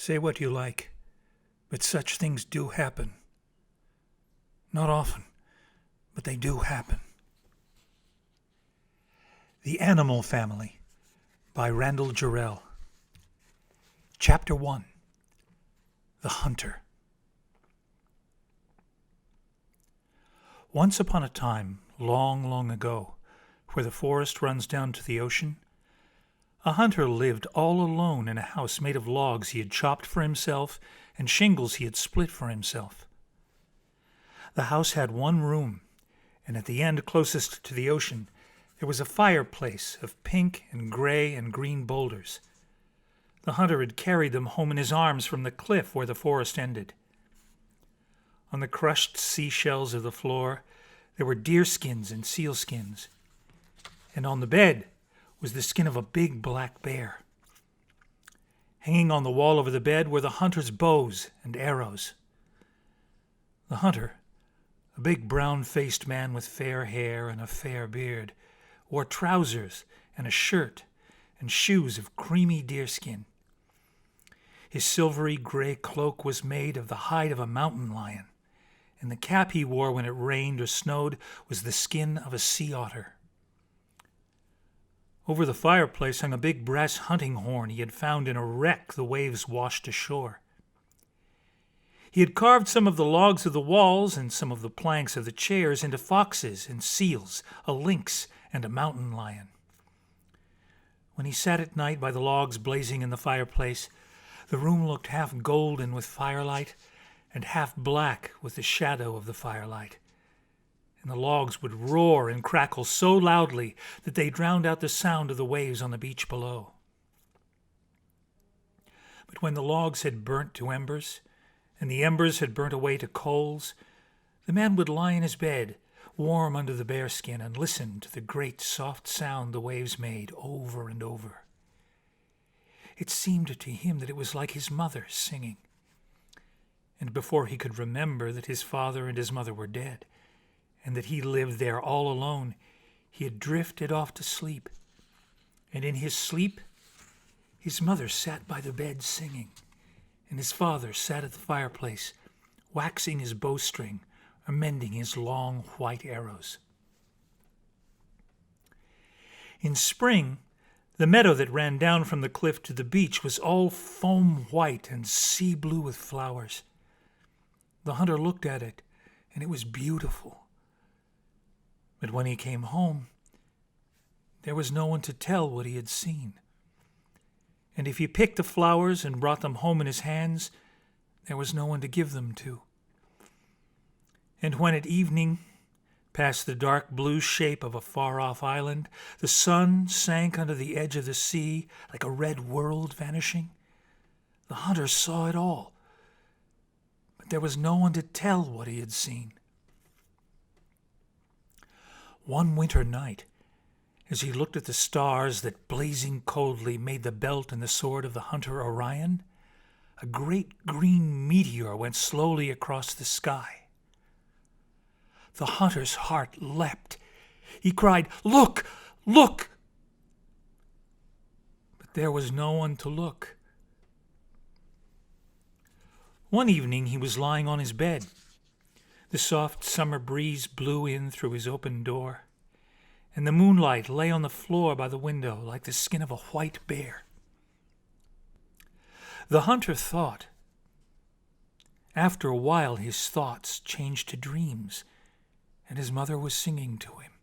Say what you like, but such things do happen. Not often, but they do happen. The Animal Family by Randall Jarrell. Chapter 1. The Hunter. Once upon a time, long, long ago, where the forest runs down to the ocean, a hunter lived all alone in a house made of logs he had chopped for himself and shingles he had split for himself. The house had one room, and at the end closest to the ocean there was a fireplace of pink and gray and green boulders. The hunter had carried them home in his arms from the cliff where the forest ended. On the crushed seashells of the floor there were deerskins and sealskins, and on the bed was the skin of a big black bear. Hanging on the wall over the bed were the hunter's bows and arrows. The hunter, a big brown-faced man with fair hair and a fair beard, wore trousers and a shirt and shoes of creamy deerskin. His silvery gray cloak was made of the hide of a mountain lion, and the cap he wore when it rained or snowed was the skin of a sea otter. Over the fireplace hung a big brass hunting horn he had found in a wreck the waves washed ashore. He had carved some of the logs of the walls and some of the planks of the chairs into foxes and seals, a lynx and a mountain lion. When he sat at night by the logs blazing in the fireplace, the room looked half golden with firelight and half black with the shadow of the firelight, and the logs would roar and crackle so loudly that they drowned out the sound of the waves on the beach below. But when the logs had burnt to embers, and the embers had burnt away to coals, the man would lie in his bed, warm under the bearskin, and listen to the great soft sound the waves made over and over. It seemed to him that it was like his mother singing. And before he could remember that his father and his mother were dead, and that he lived there all alone, he had drifted off to sleep. And in his sleep, his mother sat by the bed singing, and his father sat at the fireplace, waxing his bowstring or mending his long white arrows. In spring, the meadow that ran down from the cliff to the beach was all foam white and sea blue with flowers. The hunter looked at it, and it was beautiful. But when he came home, there was no one to tell what he had seen. And if he picked the flowers and brought them home in his hands, there was no one to give them to. And when at evening, past the dark blue shape of a far-off island, the sun sank under the edge of the sea like a red world vanishing, the hunter saw it all. But there was no one to tell what he had seen. One winter night, as he looked at the stars that blazing coldly made the belt and the sword of the hunter Orion, a great green meteor went slowly across the sky. The hunter's heart leapt. He cried, "Look! Look!" But there was no one to look. One evening he was lying on his bed. The soft summer breeze blew in through his open door, and the moonlight lay on the floor by the window like the skin of a white bear. The hunter thought. After a while his thoughts changed to dreams, and his mother was singing to him.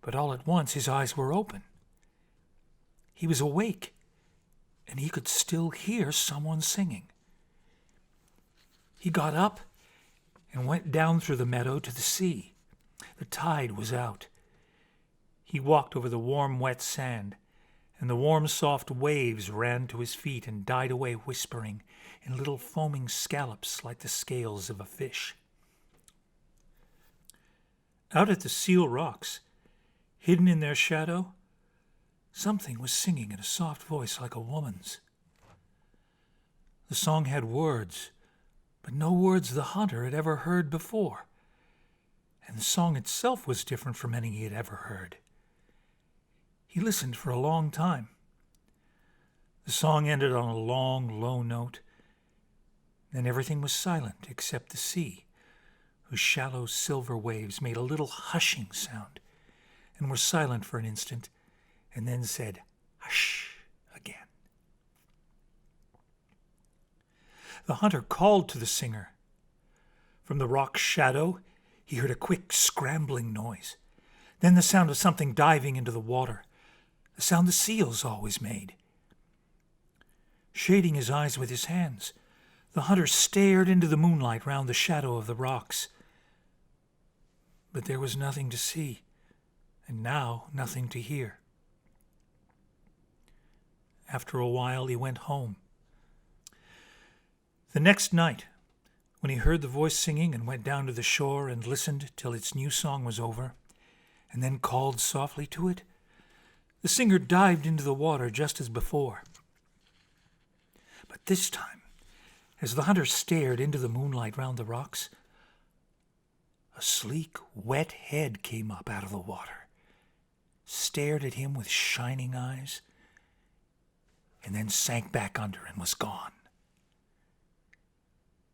But all at once his eyes were open. He was awake, and he could still hear someone singing. He got up and went down through the meadow to the sea. The tide was out. He walked over the warm, wet sand, and the warm, soft waves ran to his feet and died away whispering in little foaming scallops like the scales of a fish. Out at the seal rocks, hidden in their shadow, something was singing in a soft voice like a woman's. The song had words, but no words the hunter had ever heard before, and the song itself was different from any he had ever heard. He listened for a long time. The song ended on a long, low note. Then everything was silent except the sea, whose shallow silver waves made a little hushing sound and were silent for an instant and then said, hush, again. The hunter called to the singer. From the rock's shadow, he heard a quick scrambling noise, then the sound of something diving into the water, the sound the seals always made. Shading his eyes with his hands, the hunter stared into the moonlight round the shadow of the rocks. But there was nothing to see, and now nothing to hear. After a while, he went home. The next night, when he heard the voice singing and went down to the shore and listened till its new song was over, and then called softly to it, the singer dived into the water just as before. But this time, as the hunter stared into the moonlight round the rocks, a sleek, wet head came up out of the water, stared at him with shining eyes, and then sank back under and was gone.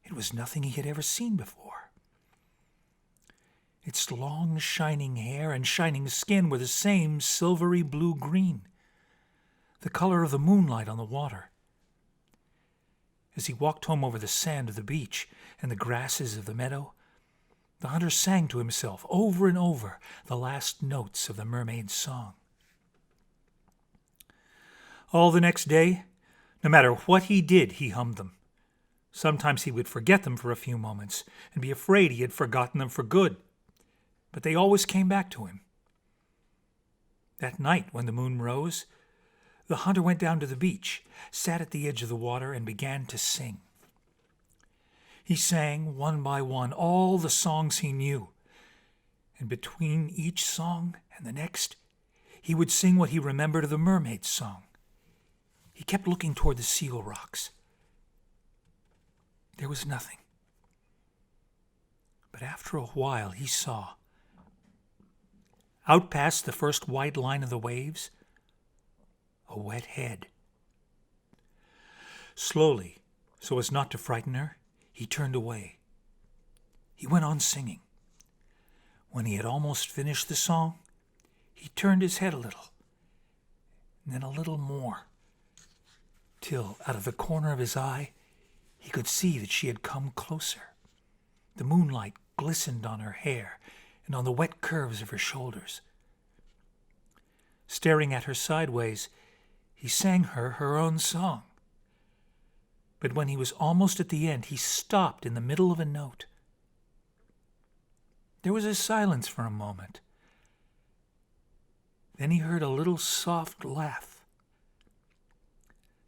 It was nothing he had ever seen before. Its long, shining hair and shining skin were the same silvery blue-green, the color of the moonlight on the water. As he walked home over the sand of the beach and the grasses of the meadow, the hunter sang to himself over and over the last notes of the mermaid's song. All the next day, no matter what he did, he hummed them. Sometimes he would forget them for a few moments and be afraid he had forgotten them for good, but they always came back to him. That night, when the moon rose, the hunter went down to the beach, sat at the edge of the water, and began to sing. He sang, one by one, all the songs he knew, and between each song and the next, he would sing what he remembered of the mermaid's song. He kept looking toward the seal rocks. There was nothing. But after a while he saw, out past the first white line of the waves, a wet head. Slowly, so as not to frighten her, he turned away. He went on singing. When he had almost finished the song, he turned his head a little, and then a little more, till out of the corner of his eye he could see that she had come closer. The moonlight glistened on her hair and on the wet curves of her shoulders. Staring at her sideways, he sang her own song. But when he was almost at the end, he stopped in the middle of a note. There was a silence for a moment. Then he heard a little soft laugh.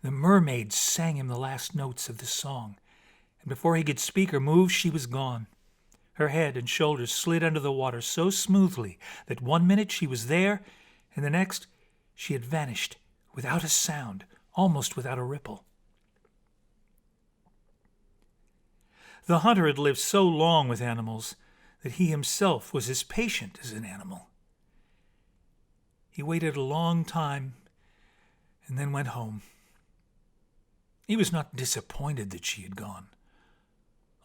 The mermaid sang him the last notes of the song, and before he could speak or move, she was gone. Her head and shoulders slid under the water so smoothly that 1 minute she was there, and the next she had vanished without a sound, almost without a ripple. The hunter had lived so long with animals that he himself was as patient as an animal. He waited a long time and then went home. He was not disappointed that she had gone,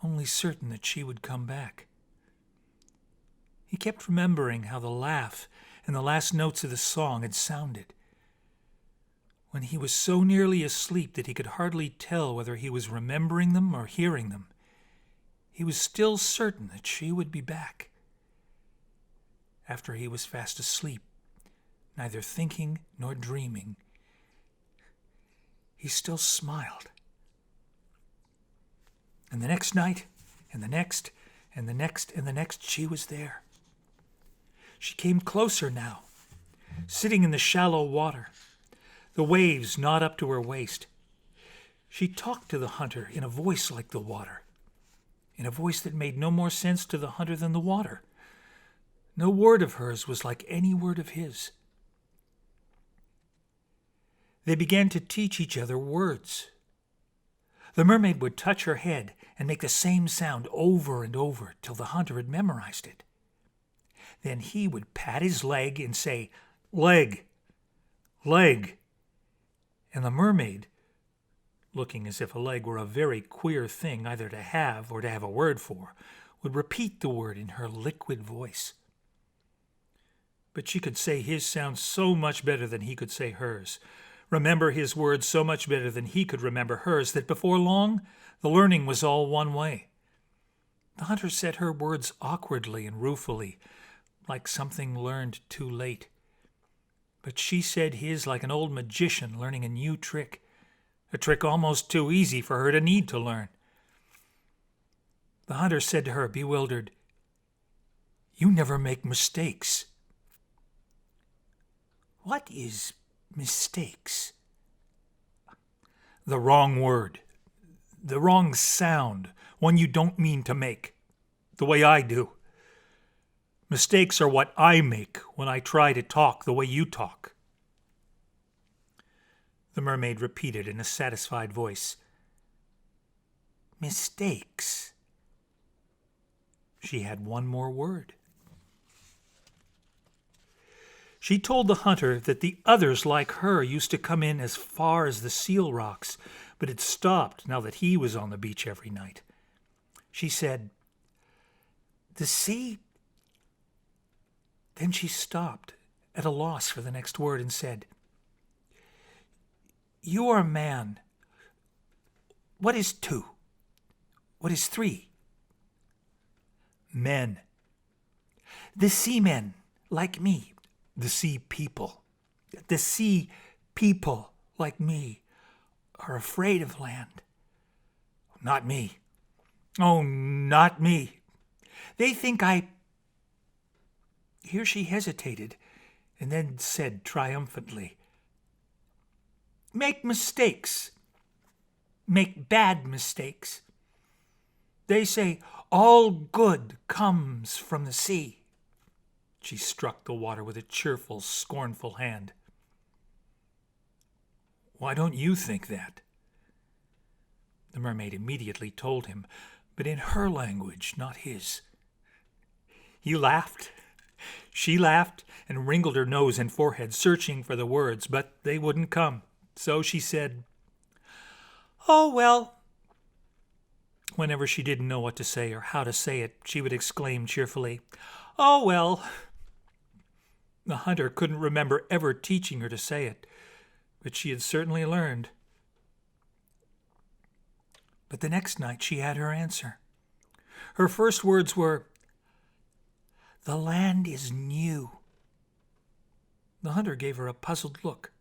only certain that she would come back. He kept remembering how the laugh and the last notes of the song had sounded. When he was so nearly asleep that he could hardly tell whether he was remembering them or hearing them, he was still certain that she would be back. After he was fast asleep, neither thinking nor dreaming, he still smiled. And the next night, and the next, and the next, and the next, she was there. She came closer now, sitting in the shallow water, the waves not up to her waist. She talked to the hunter in a voice like the water, in a voice that made no more sense to the hunter than the water. No word of hers was like any word of his. They began to teach each other words. The mermaid would touch her head and make the same sound over and over till the hunter had memorized it. Then he would pat his leg and say, "Leg, leg," and the mermaid looking as if a leg were a very queer thing either to have or to have a word for, would repeat the word in her liquid voice. But she could say his sound so much better than he could say hers, remember his words so much better than he could remember hers, that before long the learning was all one way. The hunter said her words awkwardly and ruefully, like something learned too late. But she said his like an old magician learning a new trick, a trick almost too easy for her to need to learn. The hunter said to her, bewildered, "You never make mistakes." "What is mistakes?" "The wrong word, the wrong sound, one you don't mean to make, the way I do. Mistakes are what I make when I try to talk the way you talk." The mermaid repeated in a satisfied voice, "Mistakes." She had one more word. She told the hunter that the others like her used to come in as far as the seal rocks, but had stopped now that he was on the beach every night. She said, "The sea..." Then she stopped, at a loss for the next word, and said, "You are a man. What is 2? What is 3? "Men. The seamen, like me. The sea people. The sea people, like me, are afraid of land. Not me. Oh, not me. They think I..." Here she hesitated, and then said triumphantly, "Make mistakes. Make bad mistakes. They say all good comes from the sea." She struck the water with a cheerful, scornful hand. "Why don't you think that?" The mermaid immediately told him, but in her language, not his. He laughed. She laughed and wrinkled her nose and forehead, searching for the words, but they wouldn't come. So she said, "Oh, well." Whenever she didn't know what to say or how to say it, she would exclaim cheerfully, "Oh, well." The hunter couldn't remember ever teaching her to say it, but she had certainly learned. But the next night she had her answer. Her first words were, "The land is new." The hunter gave her a puzzled look.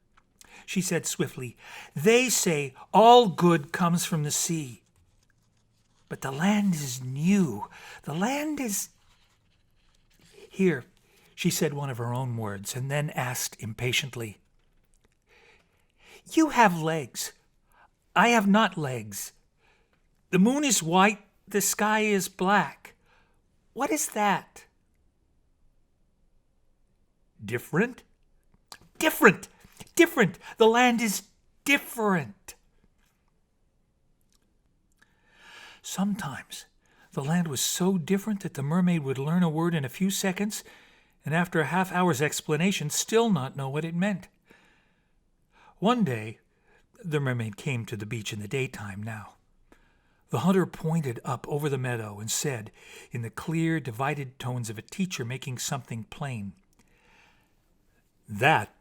She said swiftly, "They say all good comes from the sea. But the land is new. The land is..." "Here," she said one of her own words, and then asked impatiently, "You have legs. I have not legs. The moon is white. The sky is black. What is that?" "Different?" "Different! Different! The land is different." Sometimes the land was so different that the mermaid would learn a word in a few seconds, and after a half-hour's explanation still not know what it meant. One day, the mermaid came to the beach in the daytime now. The hunter pointed up over the meadow and said, in the clear, divided tones of a teacher making something plain, "That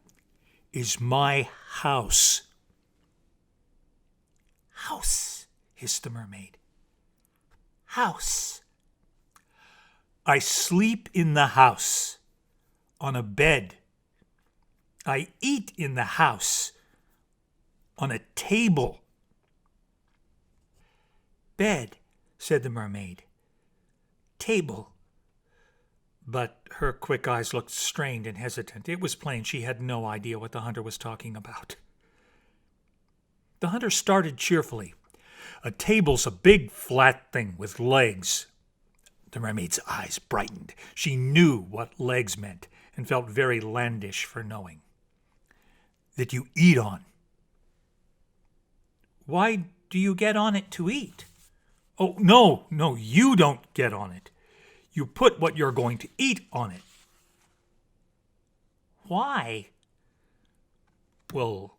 is my house." "House," hissed the mermaid. "House." "I sleep in the house, on a bed. I eat in the house, on a table." "Bed," said the mermaid. "Table." But her quick eyes looked strained and hesitant. It was plain she had no idea what the hunter was talking about. The hunter started cheerfully. "A table's a big flat thing with legs." The mermaid's eyes brightened. She knew what legs meant and felt very landish for knowing. "That you eat on." "Why do you get on it to eat?" "Oh, no, you don't get on it. You put what you're going to eat on it." "Why?" "Well,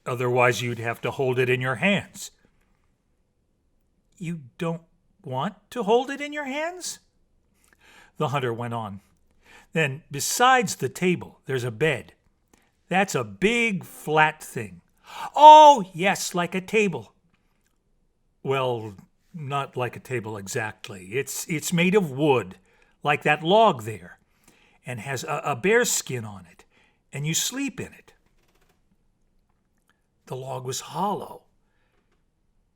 Otherwise, you'd have to hold it in your hands. You don't want to hold it in your hands? The hunter went on. Then, besides the table, there's a bed. That's a big, flat thing. Oh, yes, like a table. Well, not like a table exactly. It's made of wood, like that log there, and has a bear skin on it, and you sleep in it. The log was hollow.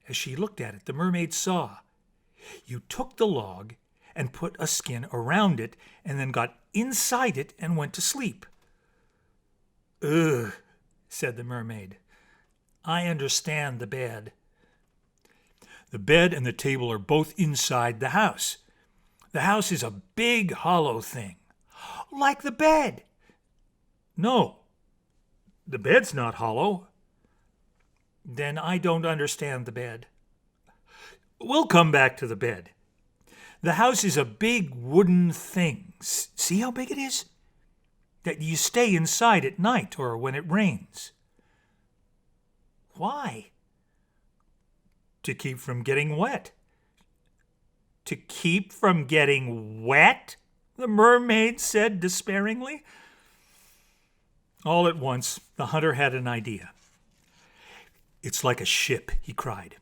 As she looked at it, the mermaid saw. You took the log and put a skin around it, and then got inside it and went to sleep. Ugh, said the mermaid. I understand the bed. The bed and the table are both inside the house. The house is a big hollow thing. Like the bed. No, the bed's not hollow. Then I don't understand the bed. We'll come back to the bed. The house is a big wooden thing. See how big it is? That you stay inside at night or when it rains. Why? To keep from getting wet. To keep from getting wet? The mermaid said despairingly. All at once, the hunter had an idea. It's like a ship, he cried.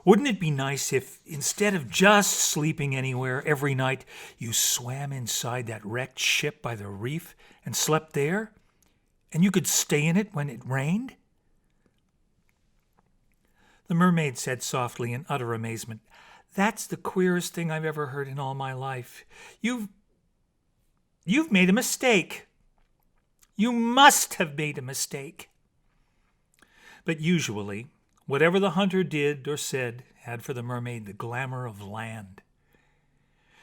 Wouldn't it be nice if, instead of just sleeping anywhere every night, you swam inside that wrecked ship by the reef and slept there? And you could stay in it when it rained? The mermaid said softly in utter amazement, That's the queerest thing I've ever heard in all my life. You've made a mistake. You must have made a mistake. But usually, whatever the hunter did or said had for the mermaid the glamour of land.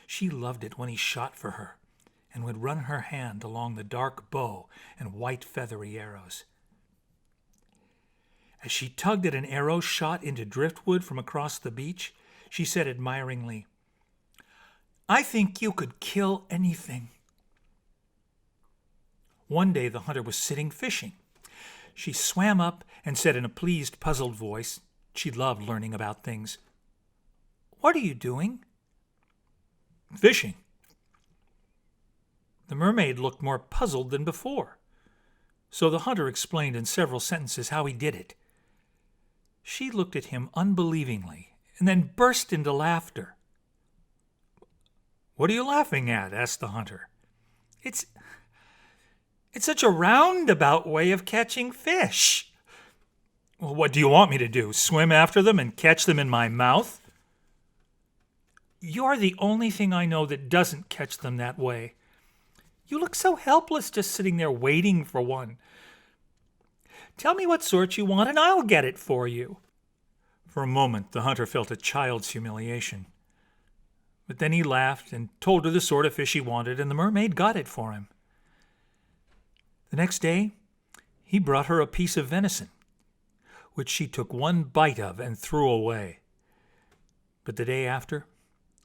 She loved it when he shot for her and would run her hand along the dark bow and white feathery arrows. As she tugged at an arrow shot into driftwood from across the beach, she said admiringly, I think you could kill anything. One day the hunter was sitting fishing. She swam up and said in a pleased, puzzled voice, she loved learning about things, What are you doing? Fishing. The mermaid looked more puzzled than before, so the hunter explained in several sentences how he did it. She looked at him unbelievingly and then burst into laughter. What are you laughing at? Asked the hunter. It's such a roundabout way of catching fish. Well, what do you want me to do? Swim after them and catch them in my mouth? You're the only thing I know that doesn't catch them that way. You look so helpless just sitting there waiting for one. Tell me what sort you want and I'll get it for you. For a moment, the hunter felt a child's humiliation. But then he laughed and told her the sort of fish he wanted, and the mermaid got it for him. The next day, he brought her a piece of venison, which she took one bite of and threw away. But the day after,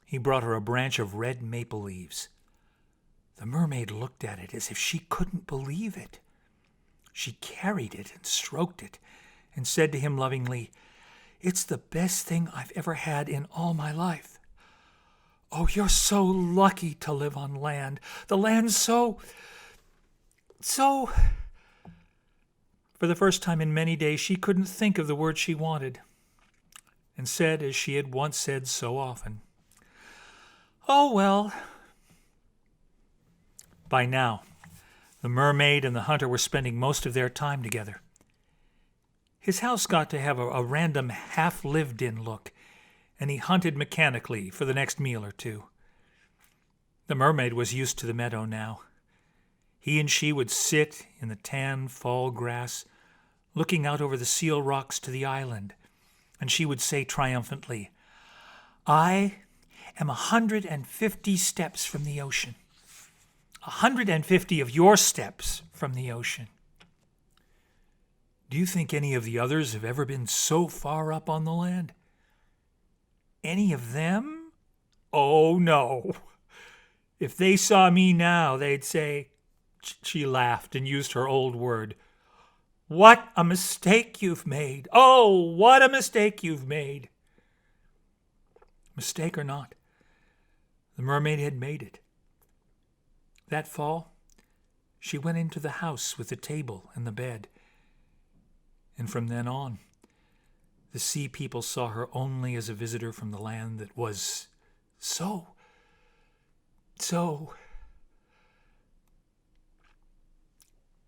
he brought her a branch of red maple leaves. The mermaid looked at it as if she couldn't believe it. She carried it and stroked it and said to him lovingly, It's the best thing I've ever had in all my life. Oh, you're so lucky to live on land. The land's so... For the first time in many days, she couldn't think of the word she wanted, and said, as she had once said so often, Oh, well. By now, the mermaid and the hunter were spending most of their time together. His house got to have a random half-lived-in look, and he hunted mechanically for the next meal or two. The mermaid was used to the meadow now. He and she would sit in the tan fall grass, looking out over the seal rocks to the island, and she would say triumphantly, I am 150 steps from the ocean. 150 of your steps from the ocean. Do you think any of the others have ever been so far up on the land? Any of them? Oh, no. If they saw me now, they'd say, she laughed and used her old word, What a mistake you've made! Oh, what a mistake you've made! Mistake or not, the mermaid had made it. That fall, she went into the house with the table and the bed. And from then on, the sea people saw her only as a visitor from the land that was so,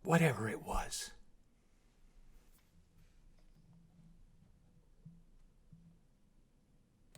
whatever it was.